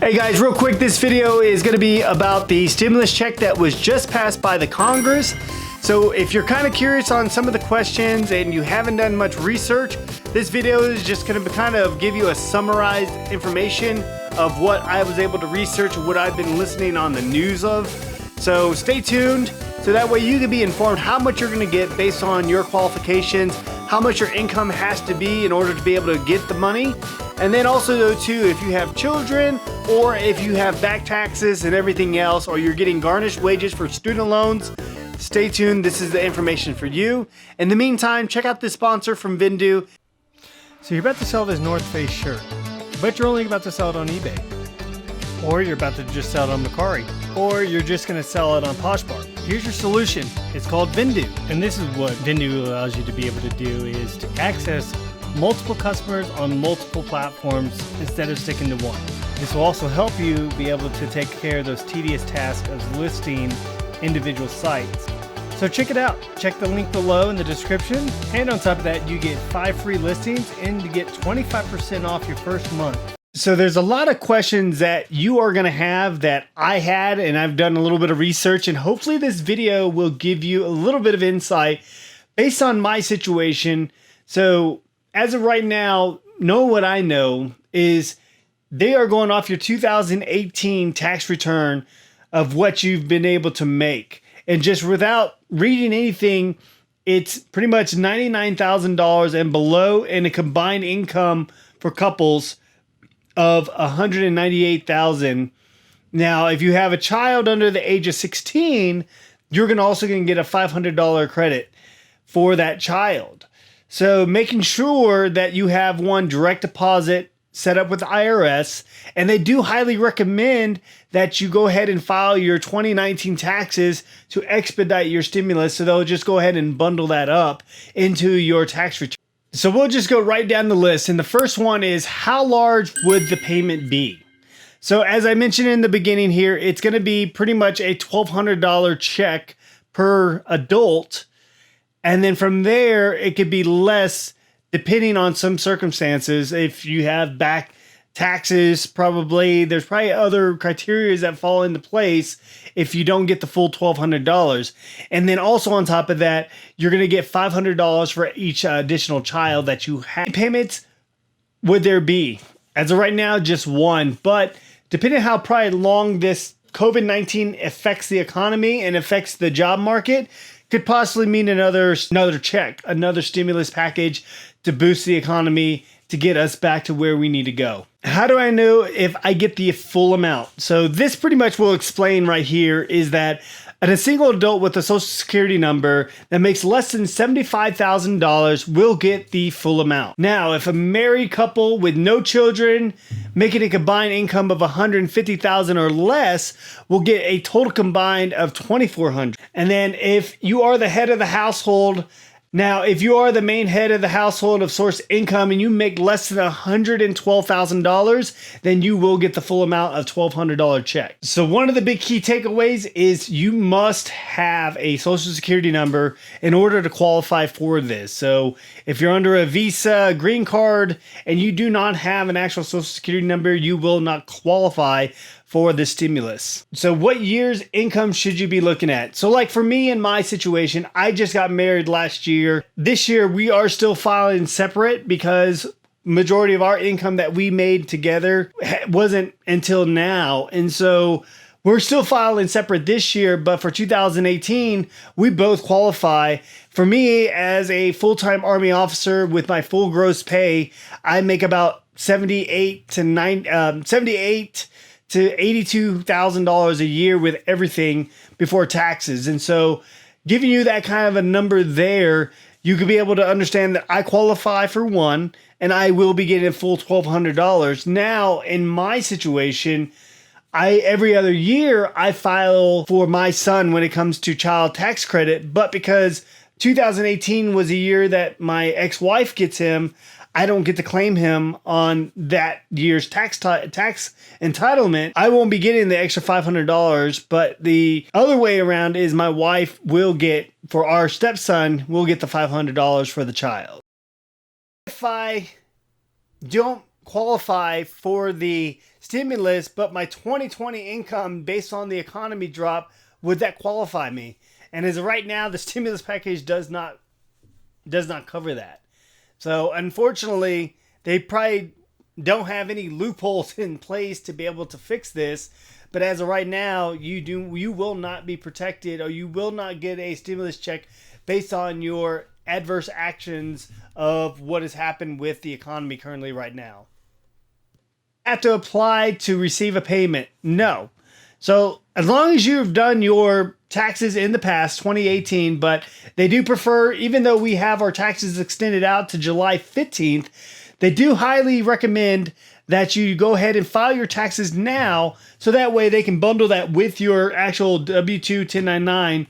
Hey guys, real quick, this video is going to be about the stimulus check that was just passed by the Congress. So if you're kind of curious on some of the questions and you haven't done much research, this video is just going to kind of give you a summarized information of what I was able to research and what I've been listening on the news of. So stay tuned so that way you can be informed how much you're going to get based on your qualifications, how much your income has to be in order to be able to get the money. And then also though too, if you have children or if you have back taxes and everything else, or you're getting garnished wages for student loans, stay tuned. This is the information for you. In the meantime, check out this sponsor from Vendoo. So you're about to sell this North Face shirt, but you're only about to sell it on eBay. Or you're about to just sell it on Mercari. Or you're just going to sell it on Poshmark. Here's your solution. It's called Vendoo. And this is what Vendoo allows you to be able to do, is to access multiple customers on multiple platforms instead of sticking to one. This will also help you be able to take care of those tedious tasks of listing individual sites. So check it out. Check the link below in the description. And on top of that, you get 5 free listings and you get 25% off your first month. So there's a lot of questions that you are going to have that I had, and I've done a little bit of research, and hopefully this video will give you a little bit of insight based on my situation. So as of right now, know what I know is they are going off your 2018 tax return of what you've been able to make. And just without reading anything, it's pretty much $99,000 and below, and a combined income for couples of $198,000. Now, if you have a child under the age of 16, you're also going to get a $500 credit for that child. So making sure that you have one direct deposit set up with the IRS, and they do highly recommend that you go ahead and file your 2019 taxes to expedite your stimulus. So they'll just go ahead and bundle that up into your tax return. So we'll just go right down the list. And the first one is, how large would the payment be? So as I mentioned in the beginning here, it's going to be pretty much a $1,200 check per adult. And then from there, it could be less depending on some circumstances. If you have back taxes, there's probably other criteria that fall into place if you don't get the full $1,200. And then also on top of that, you're going to get $500 for each additional child that you have. Payments would there be? As of right now, just one. But depending on how probably long this COVID-19 affects the economy and affects the job market, could possibly mean another check, another stimulus package to boost the economy, to get us back to where we need to go. How do I know if I get the full amount? So this pretty much will explain right here is that a single adult with a social security number that makes less than $75,000 will get the full amount. Now, if a married couple with no children making a combined income of $150,000 or less will get a total combined of $2,400. And then if you are the head of the household, now, if you are the main head of the household of source income and you make less than $112,000, then you will get the full amount of $1,200 check. So one of the big key takeaways is you must have a social security number in order to qualify for this. So if you're under a visa, green card, and you do not have an actual social security number, you will not qualify for the stimulus. So what year's income should you be looking at? So like for me in my situation, I just got married last year. This year we are still filing separate because majority of our income that we made together wasn't until now. And so we're still filing separate this year, but for 2018, we both qualify. For me, as a full-time Army officer with my full gross pay, I make about $78,000 to $82,000 a year with everything before taxes. And so giving you that kind of a number there, you could be able to understand that I qualify for one, and I will be getting a full $1,200. Now, in my situation, every other year I file for my son when it comes to child tax credit, but because 2018 was a year that my ex-wife gets him, I don't get to claim him on that year's tax entitlement. I won't be getting the extra $500, but the other way around is my wife will get, for our stepson, will get the $500 for the child. If I don't qualify for the stimulus, but my 2020 income based on the economy drop, would that qualify me? And as of right now, the stimulus package does not cover that. So unfortunately, they probably don't have any loopholes in place to be able to fix this. But as of right now, you will not be protected, or you will not get a stimulus check based on your adverse actions of what has happened with the economy currently right now. Have to apply to receive a payment? No. So as long as you've done your taxes in the past, 2018, but they do prefer, even though we have our taxes extended out to July 15th, they do highly recommend that you go ahead and file your taxes now, so that way they can bundle that with your actual W-2 1099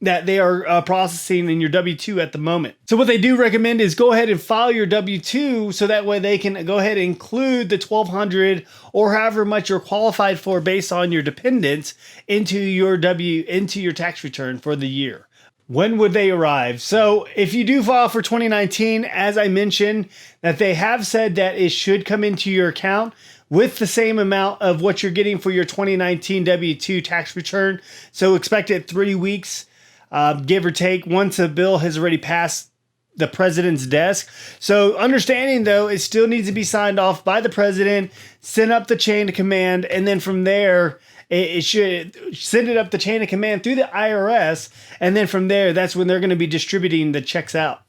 that they are processing in your W-2 at the moment. So what they do recommend is go ahead and file your W-2, so that way they can go ahead and include the $1,200 or however much you're qualified for based on your dependents into your tax return for the year. When would they arrive? So if you do file for 2019, as I mentioned, that they have said that it should come into your account with the same amount of what you're getting for your 2019 W-2 tax return. So expect it 3 weeks. Give or take, once a bill has already passed the president's desk. So understanding though, it still needs to be signed off by the president, sent up the chain of command, and then from there, it should send it up the chain of command through the IRS. And then from there, that's when they're going to be distributing the checks out.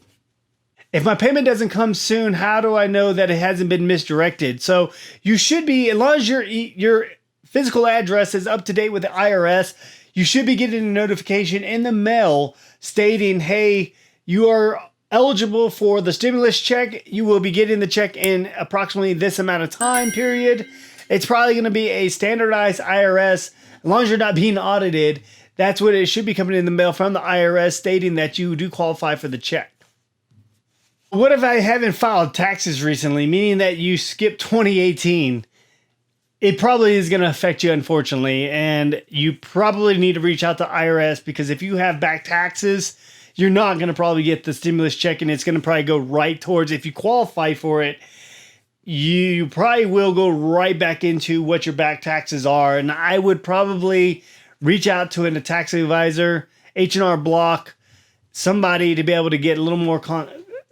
If my payment doesn't come soon, how do I know that it hasn't been misdirected? So you should be, as long as your physical address is up to date with the IRS, you should be getting a notification in the mail stating, hey, you are eligible for the stimulus check. You will be getting the check in approximately this amount of time period. It's probably going to be a standardized IRS. As long as you're not being audited, that's what it should be coming in the mail from the IRS stating that you do qualify for the check. What if I haven't filed taxes recently, meaning that you skipped 2018? It probably is going to affect you, unfortunately, and you probably need to reach out to IRS, because if you have back taxes, you're not going to probably get the stimulus check, and it's going to probably go right towards, if you qualify for it, you probably will go right back into what your back taxes are. And I would probably reach out to a tax advisor, H&R Block, somebody to be able to get a little more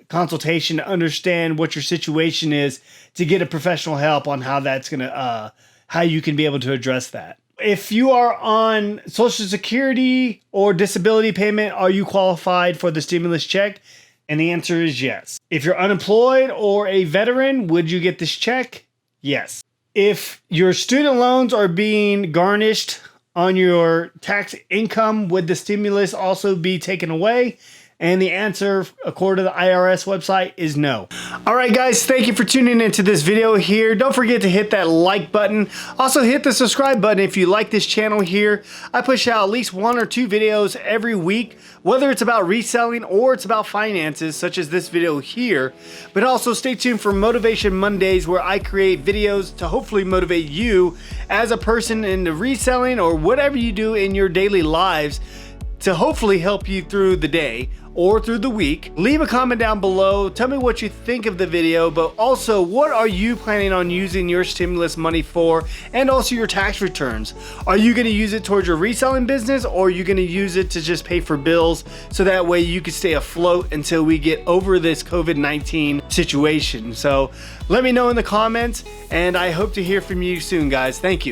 consultation to understand what your situation is, to get a professional help on how that's gonna how you can be able to address that. If you are on Social Security or disability payment, are you qualified for the stimulus check? And the answer is yes. If you're unemployed or a veteran, would you get this check? Yes. If your student loans are being garnished on your tax income, would the stimulus also be taken away? And the answer, according to the IRS website, is no. All right, guys, thank you for tuning into this video here. Don't forget to hit that like button. Also, hit the subscribe button if you like this channel here. I push out at least 1 or 2 videos every week, whether it's about reselling or it's about finances, such as this video here. But also stay tuned for Motivation Mondays, where I create videos to hopefully motivate you as a person in the reselling or whatever you do in your daily lives, to hopefully help you through the day or through the week. Leave a comment down below. Tell me what you think of the video, but also what are you planning on using your stimulus money for, and also your tax returns. Are you going to use it towards your reselling business, or are you going to use it to just pay for bills, so that way you can stay afloat until we get over this COVID-19 situation? So let me know in the comments, and I hope to hear from you soon, guys. Thank you.